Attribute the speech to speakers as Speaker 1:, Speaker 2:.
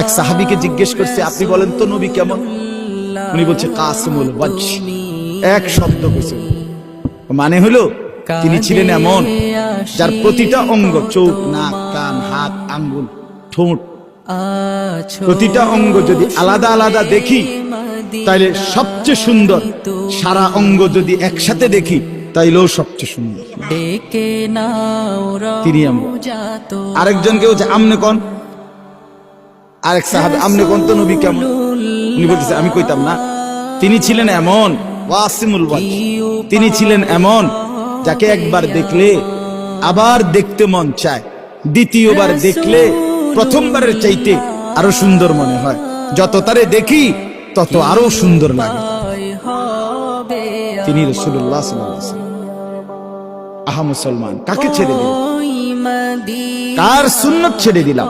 Speaker 1: এক সাহাবীকে জিজ্ঞেস করছে, আপনি বলেন তো নবী কেমন? উনি বলছে কাসিমুল ওয়াজহ। এক শব্দ কইছে, মানে হলো তিনি ছিলেন এমন যার প্রতিটা অঙ্গ, চোখ, নাক, কান, হাত, আঙ্গুল, ঠোঁট, প্রতিটা অঙ্গ যদি আলাদা আলাদা দেখি তাইলে সবচেয়ে সুন্দর, সারা অঙ্গ যদি একসাথে দেখি তাইলেও সবচেয়ে সুন্দর। তিনি এমন। আরেকজনকে বলছে আমনে কোন, আরেক সাহাবী আমনে কোন তো নবী কেমন? উনি বলতেছে আমি কইতাম না, তিনি ছিলেন এমন ওয়াসিমুল ওয়াজহ, তিনি ছিলেন এমন যাকে একবার দেখলে আবার দেখতে মন চায়, দ্বিতীয়বার দেখলে প্রথমবারের চাইতে আরো সুন্দর মনে হয়, যত তারে দেখি তত আরো সুন্দর লাগে। তিনি রাসূলুল্লাহ সাল্লাল্লাহু আলাইহি ওয়াসাল্লাম। আহা মুসলমান, কাকে ছেড়ে দিলাম, কার সুন্নাত ছেড়ে দিলাম?